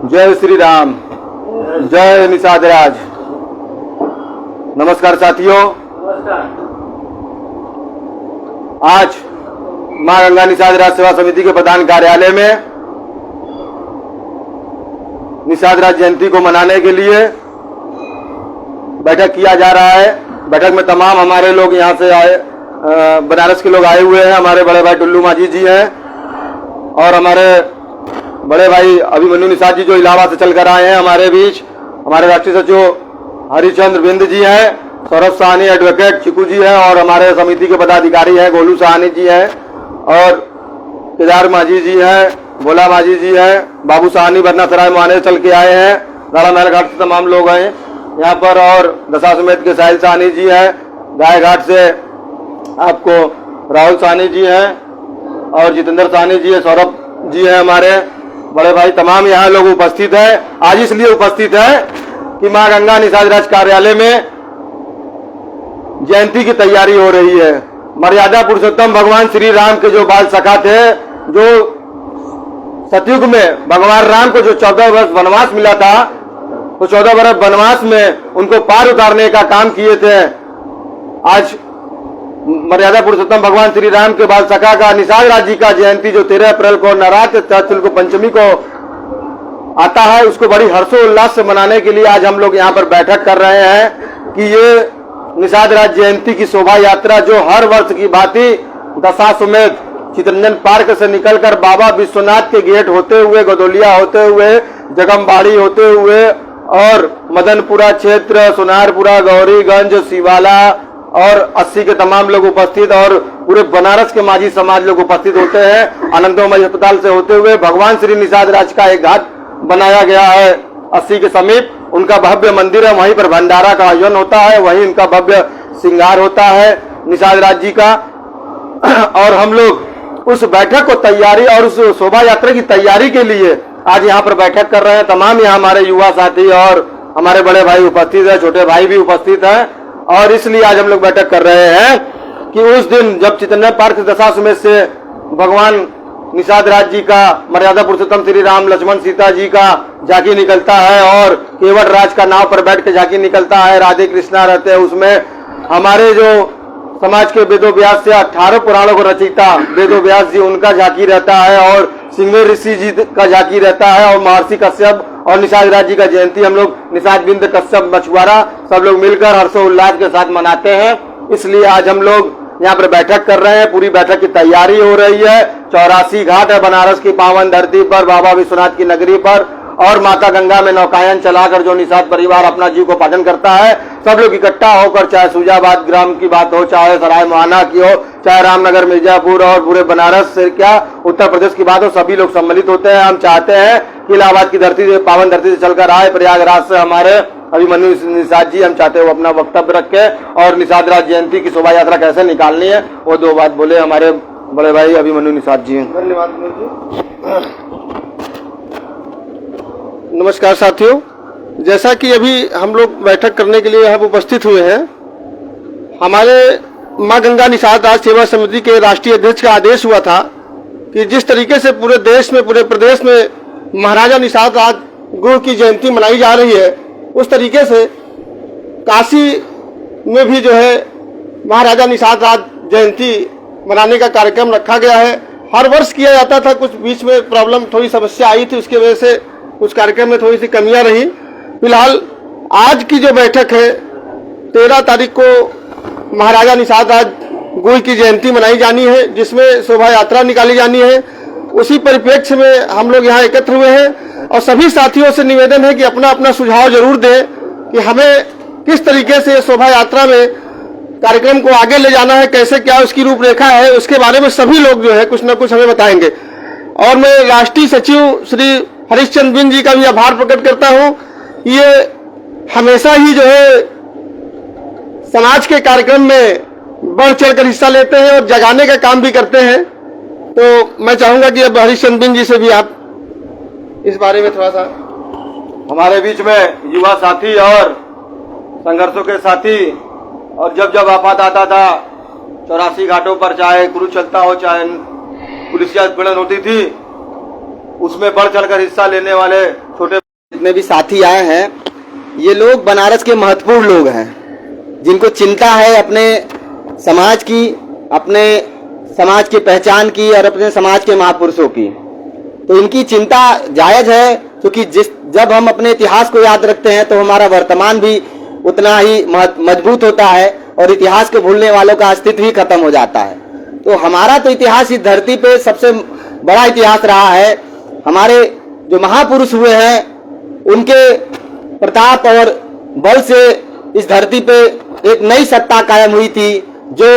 जय श्री राम, जय निषाद राज। नमस्कार साथियों, आज मां गंगा निषाद राज सेवा समिति के प्रधान कार्यालय में निषाद राज जयंती को मनाने के लिए बैठक किया जा रहा है। बैठक में तमाम हमारे लोग यहाँ से आए, बनारस के लोग आए हुए हैं। हमारे बड़े भाई टुल्लू माझी जी हैं और हमारे बड़े भाई अभिमन्यु निषाद जी जो इलाहाबाद से चलकर आए हैं हमारे बीच। हमारे राष्ट्रीय सचिव हरिचंद्र बिंद जी हैं, सौरभ साहनी एडवोकेट चिकू जी हैं और हमारे समिति के पदाधिकारी हैं गोलू साहनी जी हैं और केदार माझी जी हैं, भोला माझी जी हैं, बाबू साहनी बरना सराय मुआने चल के आए हैं। राणा महल घाट से तमाम लोग हैं यहाँ पर और दशाश्वमेध के साहिल साहनी जी हैं। गाय घाट से आपको राहुल साहनी जी हैं और जितेंद्र साहनी जी है, सौरभ जी हैं, हमारे बड़े भाई। तमाम यहाँ लोग उपस्थित हैं। आज इसलिए उपस्थित है कि मां गंगा निषाद राज कार्यालय में जयंती की तैयारी हो रही है। मर्यादा पुरुषोत्तम भगवान श्री राम के जो बाल सखा थे, जो सतयुग में भगवान राम को जो 14 वर्ष वनवास मिला था, तो 14 वर्ष वनवास में उनको पार उतारने का काम किए थे। आज मर्यादा पुरुषोत्तम भगवान श्री राम के बाल सखा का निषाद राज जी का जयंती जो 13 अप्रैल को नवरात्र को पंचमी को आता है, उसको बड़ी हर्षोल्लास से मनाने के लिए आज हम लोग यहाँ पर बैठक कर रहे हैं कि ये निषाद राज जयंती की शोभा यात्रा जो हर वर्ष की भांति दशाश्वमेध चितरंजन पार्क से निकलकर बाबा विश्वनाथ के गेट होते हुए, गदोलिया होते हुए, जगमबाड़ी होते हुए और मदनपुरा क्षेत्र, सोनारपुरा, गौरीगंज, शिवाला और 80 के तमाम लोग उपस्थित और पूरे बनारस के माझी समाज लोग उपस्थित होते हैं। आनंदोमय अस्पताल से होते हुए भगवान श्री निषाद राज का एक घाट बनाया गया है 80 के समीप। उनका भव्य मंदिर है, वहीं पर भंडारा का आयोजन होता है, वहीं उनका भव्य श्रृंगार होता है निषाद राज जी का। और हम लोग उस बैठक को तैयारी और उस शोभा यात्रा की तैयारी के लिए आज यहाँ पर बैठक कर रहे हैं। तमाम यहाँ हमारे युवा साथी और हमारे बड़े भाई उपस्थित है, छोटे भाई भी उपस्थित है और इसलिए आज हम लोग बैठक कर रहे हैं कि उस दिन जब चितरंजन पार्क दशाश्वमेध से भगवान निषाद राज जी का, मर्यादा पुरुषोत्तम श्री राम लक्ष्मण सीता जी का झांकी निकलता है और केवट राज का नाव पर बैठ के झांकी निकलता है, राधे कृष्णा रहते हैं उसमें। हमारे जो समाज के वेदो व्यास से 18 पुराणों को रचयिता वेदो व्यास जी, उनका झांकी रहता है और सिंह ऋषि जी का झांकी रहता है और महर्षि कश्यप और निषाद राज जी का जयंती हम लोग निषाद बिंद कश्यप मछुआरा सब लोग मिलकर हर्षोल्लास के साथ मनाते हैं। इसलिए आज हम लोग यहाँ पर बैठक कर रहे हैं। पूरी बैठक की तैयारी हो रही है। 84 घाट है बनारस की पावन धरती पर, बाबा विश्वनाथ की नगरी पर और माता गंगा में नौकायन चलाकर जो निषाद परिवार अपना जीव को पालन करता है, सब लोग इकट्ठा होकर, चाहे सुजाबाद ग्राम की बात हो, चाहे सराय मुआना की हो, चाहे रामनगर, मिर्जापुर और पूरे बनारस से क्या उत्तर प्रदेश की बात हो, सभी लोग सम्मिलित होते हैं। हम चाहते हैं कि इलाहाबाद की धरती से, पावन धरती से चलकर आए प्रयागराज से हमारे अभिमन्यु निषाद जी, हम चाहते हैं वो अपना वक्तव्य रखे और निषाद राज जयंती की शोभा यात्रा कैसे निकालनी है वो 2 बात बोले हमारे बड़े भाई अभिमन्यु निषाद जी। धन्यवाद। नमस्कार साथियों, जैसा कि अभी हम लोग बैठक करने के लिए यहाँ उपस्थित हुए हैं, हमारे मां गंगा निषाद राज सेवा समिति के राष्ट्रीय अध्यक्ष का आदेश हुआ था कि जिस तरीके से पूरे देश में, पूरे प्रदेश में महाराजा निषाद राज गुरु की जयंती मनाई जा रही है, उस तरीके से काशी में भी जो है महाराजा निषाद राज जयंती मनाने का कार्यक्रम रखा गया है। हर वर्ष किया जाता था, कुछ बीच में प्रॉब्लम, थोड़ी समस्या आई थी, उसकी वजह से उस कार्यक्रम में थोड़ी सी कमियां रही। फिलहाल आज की जो बैठक है 13 तारीख को महाराजा निषाद राज गुरु की जयंती मनाई जानी है, जिसमें शोभा यात्रा निकाली जानी है। उसी परिप्रेक्ष्य में हम लोग यहाँ एकत्र हुए हैं और सभी साथियों से निवेदन है कि अपना अपना सुझाव जरूर दें कि हमें किस तरीके से शोभा यात्रा में कार्यक्रम को आगे ले जाना है, कैसे क्या उसकी रूपरेखा है, उसके बारे में सभी लोग जो है कुछ न कुछ हमें बताएंगे। और मैं राष्ट्रीय सचिव श्री हरिचंद्र बिंद जी का भी आभार प्रकट करता हूं। ये हमेशा ही जो है समाज के कार्यक्रम में बढ़ चढ़कर हिस्सा लेते हैं और जगाने का काम भी करते हैं। तो मैं चाहूंगा कि अब हरिचंद्र बिंद जी से भी आप इस बारे में थोड़ा सा। हमारे बीच में युवा साथी और संघर्षों के साथी, और जब जब आफत आता था 84 घाटों पर, चाहे क्रूज चलता हो, चाहे पुलिसिया उत्पीड़न होती थी, उसमें बढ़ चढ़कर हिस्सा लेने वाले छोटे जितने भी साथी आए हैं, ये लोग बनारस के महत्वपूर्ण लोग हैं, जिनको चिंता है अपने समाज की, अपने समाज की पहचान की और अपने समाज के महापुरुषों की। तो इनकी चिंता जायज है, क्योंकि जब हम अपने इतिहास को याद रखते हैं तो हमारा वर्तमान भी उतना ही मजबूत होता है और इतिहास को भूलने वालों का अस्तित्व ही खत्म हो जाता है। तो हमारा तो इतिहास इस धरती पे सबसे बड़ा इतिहास रहा है। हमारे जो महापुरुष हुए हैं उनके प्रताप और बल से इस धरती पे एक नई सत्ता कायम हुई थी, जो